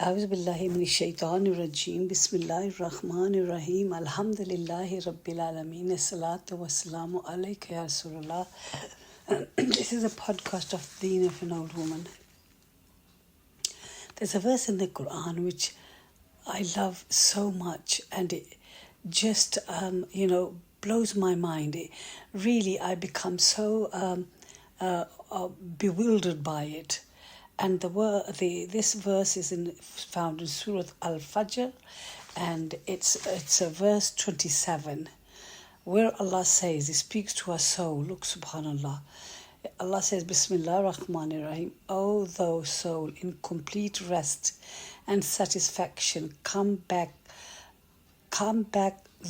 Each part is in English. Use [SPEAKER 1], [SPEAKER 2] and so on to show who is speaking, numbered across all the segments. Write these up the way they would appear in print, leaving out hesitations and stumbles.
[SPEAKER 1] أعوذ بالله من الشيطان الرجيم بسم الله الرحمن الرحيم الحمد لله رب العالمين الصلاة والسلام عليك يا رسول الله. This is a podcast of the Deen of an Old Woman. There's a verse in the Quran which I love so much, and it just blows my mind. I become so bewildered by it. And this verse is found in Surah Al-Fajr, and it's a verse 27, where Allah says, He speaks to our soul. Look, subhanallah. Allah says, Bismillah ar-Rahman ar-Rahim, O thou soul in complete rest and satisfaction, come back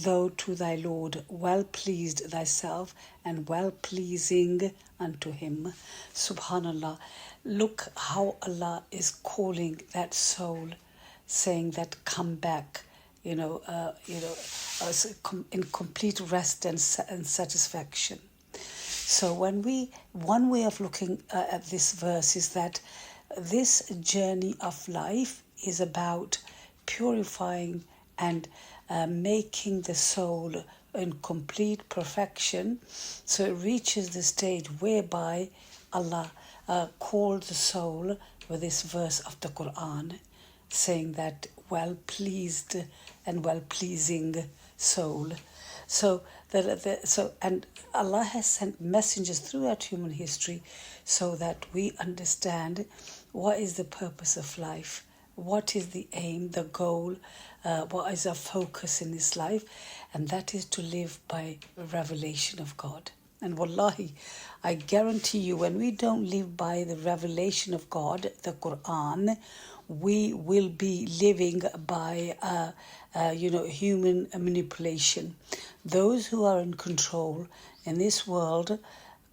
[SPEAKER 1] thou to thy Lord, well pleased thyself and well pleasing unto him. Subhanallah. Look how Allah is calling that soul, saying that come back, in complete rest and satisfaction. So one way of looking at this verse is that this journey of life is about purifying and making the soul in complete perfection, so it reaches the stage whereby Allah called the soul with this verse of the Quran, saying that well pleased and well pleasing soul. And Allah has sent messengers throughout human history so that we understand what is the purpose of life, what is the aim, the goal, what is our focus in this life, and that is to live by revelation of God. And wallahi, I guarantee you, when we don't live by the revelation of God, the Quran, we will be living by human manipulation. Those who are in control in this world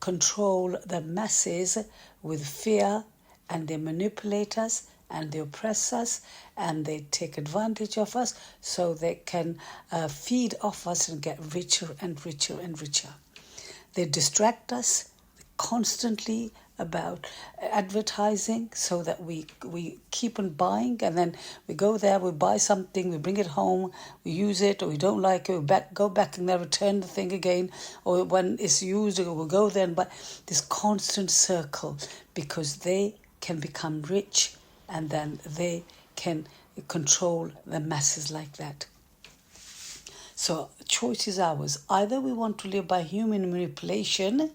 [SPEAKER 1] control the masses with fear, and they manipulate us and they oppress us and they take advantage of us so they can feed off us and get richer and richer and richer. They distract us constantly about advertising so that we keep on buying, and then we go there, we buy something, we bring it home, we use it, or we don't like it, we go back and then return the thing again, or when it's used, we'll go there and buy. This constant circle, because they can become rich and then they can control the masses like that. So choice is ours. Either we want to live by human manipulation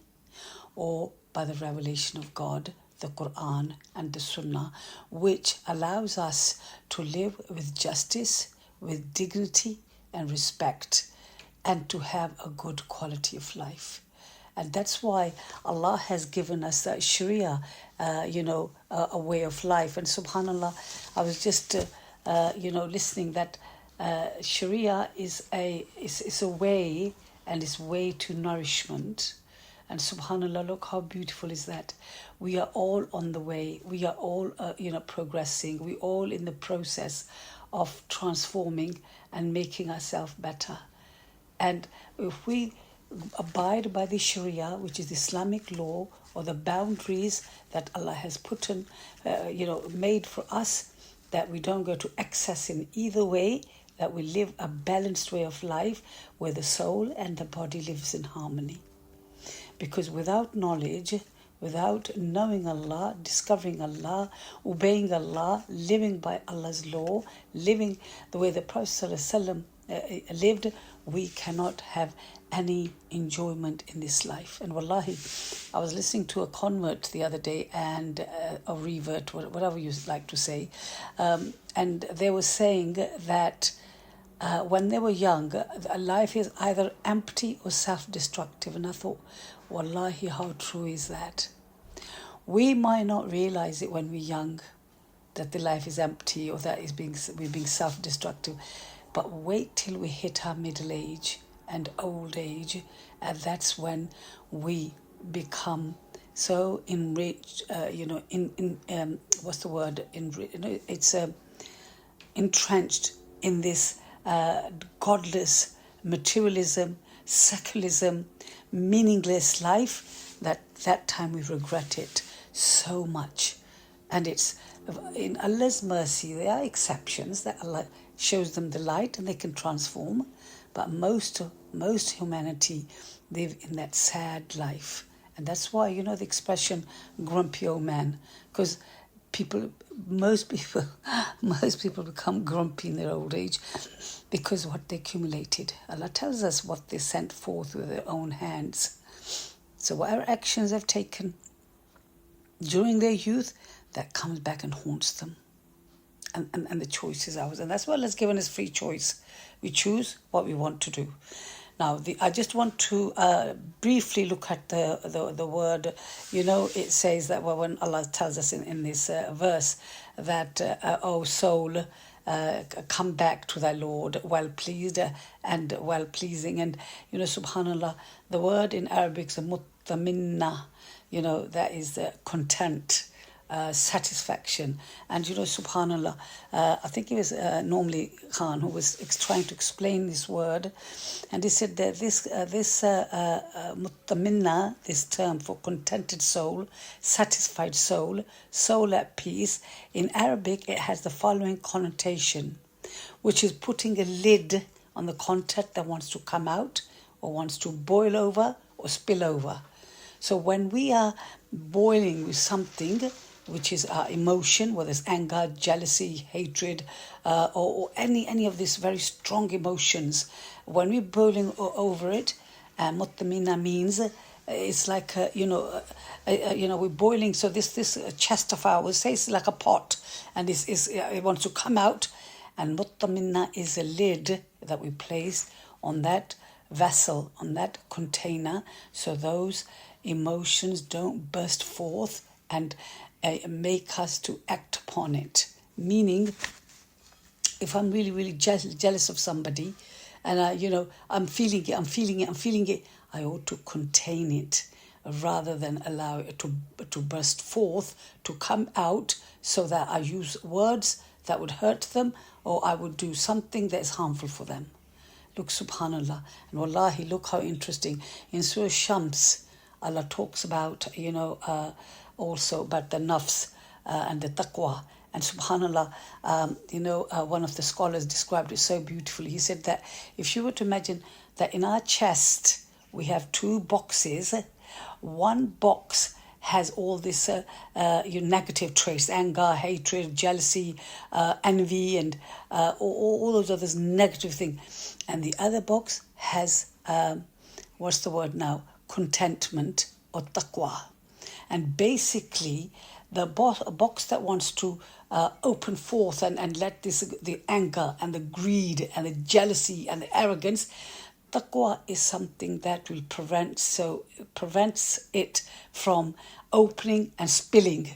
[SPEAKER 1] or by the revelation of God, the Quran and the Sunnah, which allows us to live with justice, with dignity and respect, and to have a good quality of life. And that's why Allah has given us that Sharia, a way of life. And subhanallah, I was just, listening that Sharia is a way, and it's way to nourishment. And subhanallah, look how beautiful is that. We are all on the way. We are all, progressing. We're all in the process of transforming and making ourselves better. And if we abide by the Sharia, which is Islamic law, or the boundaries that Allah has put in, made for us, that we don't go to excess in either way, that we live a balanced way of life where the soul and the body lives in harmony. Because without knowledge, without knowing Allah, discovering Allah, obeying Allah, living by Allah's law, living the way the Prophet ﷺ lived, we cannot have any enjoyment in this life. And wallahi, I was listening to a convert the other day, and a revert, whatever you like to say, and they were saying that when they were young, life is either empty or self-destructive. And I thought, wallahi, how true is that? We might not realize it when we're young, that the life is empty or that we're being self-destructive. But wait till we hit our middle age and old age, and that's when we become so enriched, entrenched in this godless materialism, secularism, meaningless life, that time we regret it so much. And it's in Allah's mercy, there are exceptions that Allah shows them the light and they can transform, but most humanity live in that sad life. And that's why, the expression grumpy old man, because most people most people become grumpy in their old age because of what they accumulated. Allah tells us what they sent forth with their own hands. So whatever actions they've taken during their youth, that comes back and haunts them. And the choice is ours. And that's why Allah's given us free choice. We choose what we want to do. Now, I just want to briefly look at the word. It says that when Allah tells us in this verse that, O soul, come back to thy Lord, well pleased and well pleasing. And, subhanAllah, the word in Arabic is mutmainna, that is content. Satisfaction. And subhanallah, I think it was normally Khan who was trying to explain this word, and he said that this mutmainna, this term for contented soul, satisfied soul, soul at peace, in Arabic it has the following connotation, which is putting a lid on the content that wants to come out or wants to boil over or spill over. So when we are boiling with something, which is our emotion, whether it's anger, jealousy, hatred, or any of these very strong emotions, when we're boiling over it, mutmainna means it's like we're boiling. So this chest of ours, say it's like a pot, and it wants to come out, and mutmainna is a lid that we place on that vessel, on that container, so those emotions don't burst forth and make us to act upon it. Meaning, if I'm really, really jealous of somebody, and I'm feeling it, I ought to contain it rather than allow it to burst forth, to come out, so that I use words that would hurt them, or I would do something that is harmful for them. Look, subhanallah, and wallahi, look how interesting. In Surah Shams, Allah talks about, also about the nafs and the taqwa. And subhanallah, one of the scholars described it so beautifully. He said that if you were to imagine that in our chest we have two boxes, one box has all this negative traits, anger, hatred, jealousy, envy, and all those other negative things. And the other box has, contentment or taqwa. And basically, the box that wants to open forth and let the anger and the greed and the jealousy and the arrogance, taqwa is something that will prevents it from opening and spilling.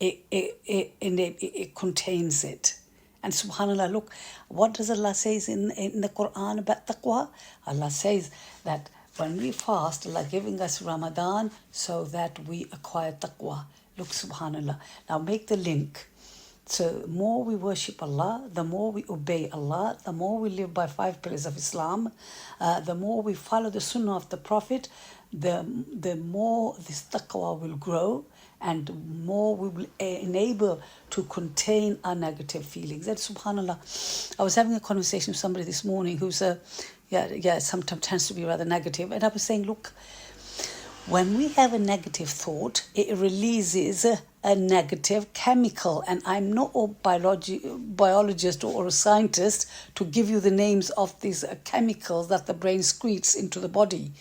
[SPEAKER 1] It contains it. And subhanallah, look, what does Allah says in the Quran about taqwa? Allah says that when we fast, Allah giving us Ramadan so that we acquire taqwa. Look, subhanallah. Now make the link. So the more we worship Allah, the more we obey Allah, the more we live by 5 pillars of Islam, the more we follow the sunnah of the Prophet, the more this taqwa will grow, and more we will enable to contain our negative feelings. And subhanallah, I was having a conversation with somebody this morning who's sometimes tends to be rather negative, and I was saying, look, when we have a negative thought, it releases a negative chemical. And I'm not a biologist or a scientist to give you the names of these chemicals that the brain secretes into the body.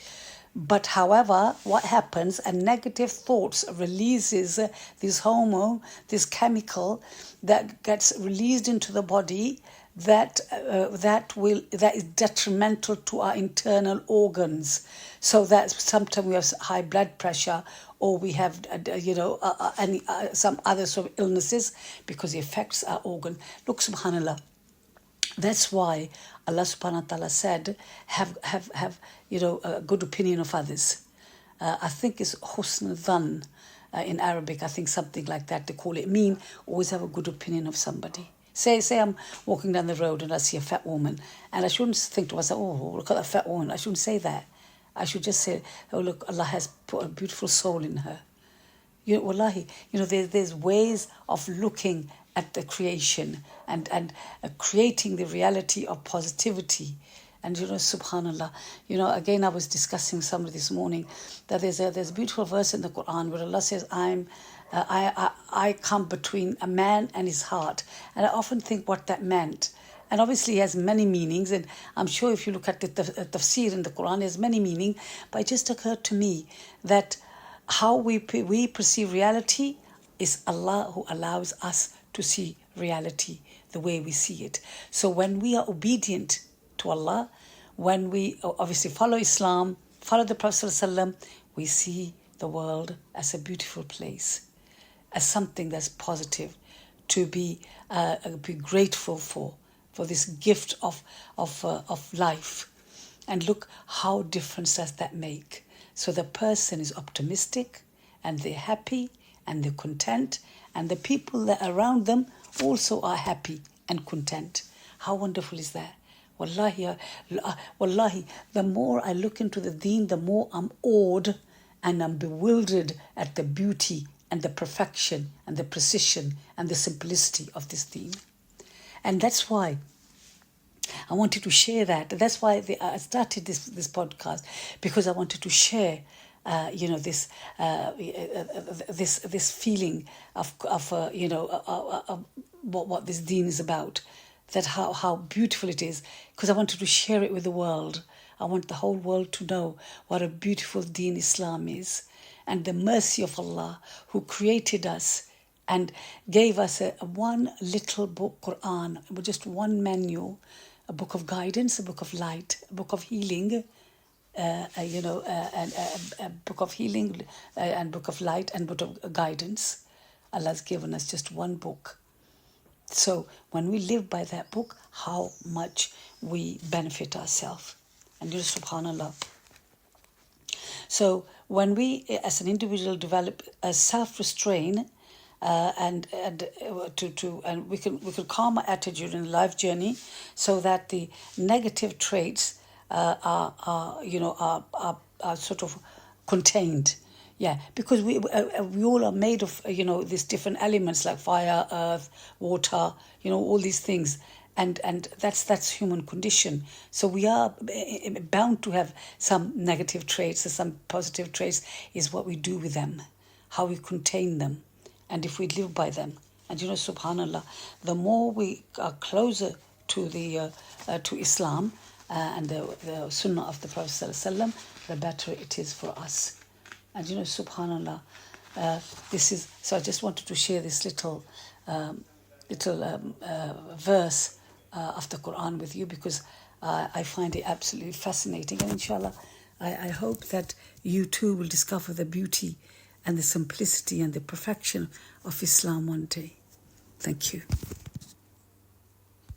[SPEAKER 1] But however, what happens, a negative thoughts releases this hormone, this chemical that gets released into the body that is detrimental to our internal organs. So that sometimes we have high blood pressure, or we have some other sort of illnesses, because it affects our organ. Look, subhanallah, that's why Allah subhanahu wa ta'ala said, have a good opinion of others. I think it's husn dhan in Arabic. I think something like that they call it. Mean always have a good opinion of somebody. Say I'm walking down the road and I see a fat woman, and I shouldn't think to myself, oh, look at that fat woman. I shouldn't say that. I should just say, oh, look, Allah has put a beautiful soul in her. wallahi, there's ways of looking at the creation and creating the reality of positivity. And subhanallah, again, I was discussing somebody this morning that there's a beautiful verse in the Quran where Allah says, I come between a man and his heart. And I often think what that meant. And obviously it has many meanings, and I'm sure if you look at the tafsir in the Quran, it has many meanings. But it just occurred to me that how we perceive reality is Allah who allows us to see reality the way we see it. So when we are obedient to Allah, when we obviously follow Islam, follow the Prophet ﷺ, we see the world as a beautiful place, as something that's positive, to be grateful for this gift of life. And look how difference does that make. So the person is optimistic, and they're happy, and they're content, and the people that are around them also are happy and content. How wonderful is that? Wallahi, the more I look into the deen, the more I'm awed and I'm bewildered at the beauty and the perfection and the precision and the simplicity of this deen. And that's why I wanted to share that. That's why I started this podcast, because I wanted to share, this feeling of what this deen is about. That how beautiful it is, because I wanted to share it with the world. I want the whole world to know what a beautiful deen Islam is, and the mercy of Allah who created us and gave us a one little book, Quran, with just one manual, a book of guidance, a book of light, a book of healing, and a book of healing, and book of light, and book of guidance. Allah's given us just one book. So when we live by that book, how much we benefit ourselves. And subhanallah. So when we, as an individual, develop a self-restraint, and we can calm our attitude in life journey, so that the negative traits are sort of contained. Yeah, because we all are made of these different elements like fire, earth, water, all these things, and that's human condition. So we are bound to have some negative traits, and some positive traits. Is what we do with them, how we contain them, and if we live by them. And subhanallah, the more we are closer to the to Islam and the Sunnah of the Prophet ﷺ, the better it is for us. And subhanallah, this is, so I just wanted to share this little verse of the Quran with you, because I find it absolutely fascinating. And inshallah, I hope that you too will discover the beauty and the simplicity and the perfection of Islam one day. Thank you.